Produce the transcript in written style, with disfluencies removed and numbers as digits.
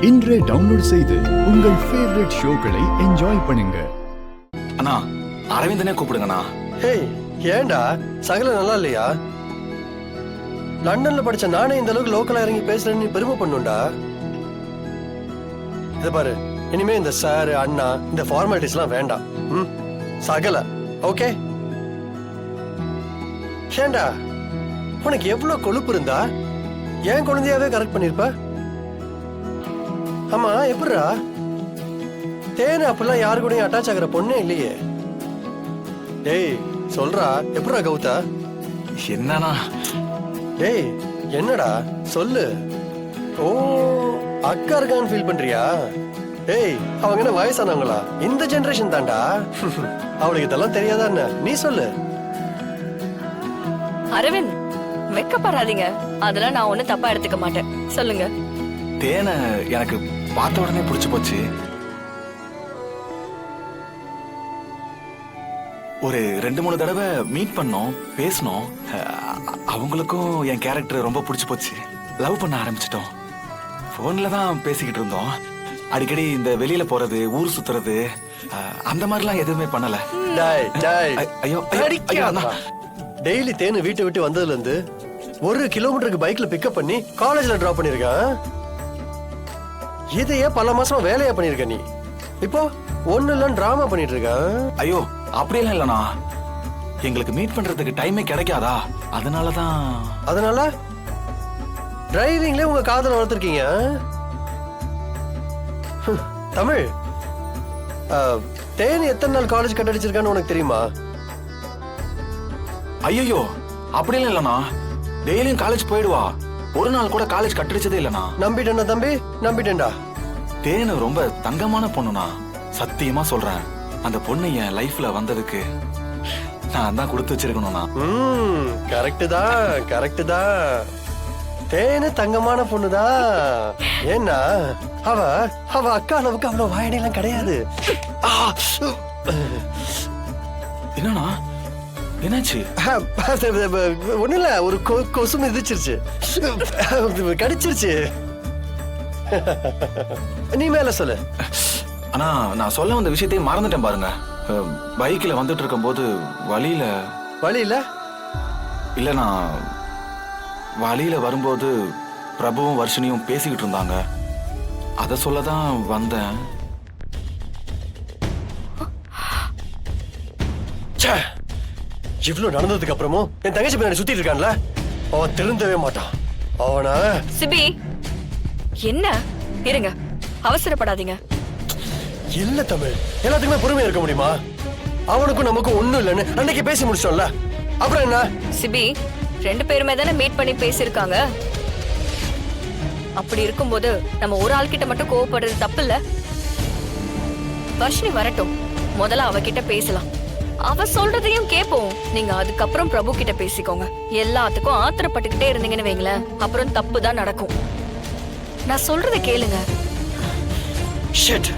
இன்றே டவுன்லோட் செய்து உங்கள் ஃபேவரட் ஷோக்களை என்ஜாய் பண்ணுங்க. அண்ணா அரவிந்தனே கூப்பிடுங்கண்ணா. ஹேய், ஏண்டா சகல நல்லா இல்லையா? லண்டன்ல படிச்ச நானே இந்த அளவுக்கு லோக்கலா இறங்கி பேசுறேன்னு பெருமை பண்ணுண்டா. இத பாரு, இனிமே இந்த சார் அண்ணா இந்த ஃபார்மாலிட்டிஸ் எல்லாம் வேண்டாம். சகல ஓகே? ஏண்டா உனக்கு எவ்வளவு கொழுப்பு இருந்தா ஏன் குழந்தையாவே கரெக்ட் பண்ணிருப்ப? ஆமா, எப்படிரா தேனு அப்பெல்லாம் யாரு கூடயும் அட்டாச் ஆகிற பொண்ணே இல்லையே. டேய் சொல்றா, எப்படிரா கௌதா? என்னண்ணா? டேய் என்னடா சொல்லு. ஓ, அக்கா இருக்கான்னு ஃபீல் பண்றியா? டேய் அவங்க என்ன வயசானவங்களா? இந்த ஜெனரேஷன் தான்டா. அவளுக்கு இதெல்லாம் தெரியாதா என்ன? நீ சொல்லு. அரவிந்த், வெக்கப்படாதீங்க. அதெல்லாம் நான் ஒண்ணு தப்பா எடுத்துக்க மாட்டேன். சொல்லுங்க. தேனை எனக்கு பார்த்த உடனே பிடிச்சு போச்சு. ஒரு 2-3 தடவை மீட் பண்ணோம், பேசணும். அவங்களுக்கும் என் கேரக்டர் ரொம்ப பிடிச்சு போச்சு. லவ் பண்ண ஆரம்பிச்சிட்டோம். போன்ல தான் பேசிக்கிட்டு இருந்தோம். அடிக்கடி இந்த வெளியில போறது, ஊர் சுத்துறது, அந்த மாதிரிலாம் எதுவுமே பண்ணல. ஐயோ டெய்லி தேனு வீட்டை விட்டு வந்ததுல இருந்து 1 கிலோமீட்டருக்கு பைக்ல பிக்கப் பண்ணி காலேஜ்ல டிராப் பண்ணிருக்கேன். இதையே பல மாசமா வேலையா பண்ணிருக்க நீ. இப்போ ஒண்ணு இல்ல டிராமா பண்ணிட்டு இருக்க. ஐயோ அப்படியெல்லாம் இல்லண்ணா. எங்களுக்கு மீட் பண்றதுக்கு டைமே கிடைக்காதா, அதனாலதான். அதனால டிரைவிங்ல உங்க காதல வளர்த்திருக்கீங்க. தமிழ், தேனு எத்தனை நாள் காலேஜ் கட் அடிச்சிருக்கான்னு உனக்கு தெரியுமா? ஐயோ அப்படியெல்லாம் இல்லண்ணா. டெய்லியும் காலேஜ் போயிடுவா. ஒரு நாள் கூட காலேஜ் கட்டடிச்சதே இல்லண்ணா. நம்பிட்டேன்டா தம்பி, நம்பிட்டேன்டா. தேனு ரொம்ப தங்கமான பொண்ணுண்ணா. சத்தியமா சொல்றேன். அந்த பொண்ணு என் லைஃப்ல வந்ததுக்கு நான் தான் கொடுத்து வச்சிருக்கணும்ண்ணா. கரெக்ட் தான், கரெக்ட் தான். தேனு தங்கமான பொண்ணுதான். ஏன்னா அவ அவ அக்கா அளவுக்கு அவ்வளவு வாயடையெல்லாம் கிடையாது. என்னண்ணா என்னாச்சு? ஒண்ணு இல்ல, ஒரு கொசு மிதிச்சிருச்சு, கடிச்சிருச்சு. நீ மேல சொல்லு. ஆனா நான் சொல்ல வந்த விஷயத்தையும் மறந்துட்டேன் பாருங்க. பைக்ல வந்துட்டு இருக்கும் போது வழியில இல்ல, நான் வழியில வரும்போது பிரபுவும் வர்ஷினியும் பேசிக்கிட்டு இருந்தாங்க. அத சொல்லதான் வந்தேன். இவ்வளவு நடந்ததுக்கு அப்புறமும் என் தங்கச்சி பின்னாடி சுத்திட்டு இருக்கான்ல, அவன் திருந்தவே மாட்டான். அவனா சிபி, என்ன இருங்க, அவசரப்படாதீங்க. இல்ல தமிழ், எல்லாத்துக்குமே பொறுமையா இருக்க முடியுமா? அவனுக்கும் நமக்கும் ஒண்ணும் இல்லைன்னு அன்னைக்கு பேசி முடிச்சோம்ல, அப்புறம் என்ன? சிபி, 2 பேருமே தானே மீட் பண்ணி பேசிருக்காங்க. அப்படி இருக்கும்போது நம்ம ஒரு ஆள் கிட்ட மட்டும் கோவப்படுறது தப்பு இல்ல. வர்ஷினி வரட்டும், முதல்ல அவகிட்ட பேசலாம். அவ சொல்றதையும் கேட்போம். நீங்க அதுக்கப்புறம் பிரபு கிட்ட பேசிக்கோங்க. எல்லாத்துக்கும் ஆத்திரப்பட்டுக்கிட்டே இருந்தீங்கன்னு வைங்களேன், அப்புறம் தப்பு தான் நடக்கும். நான் சொல்றத கேளுங்க. ஷிட்.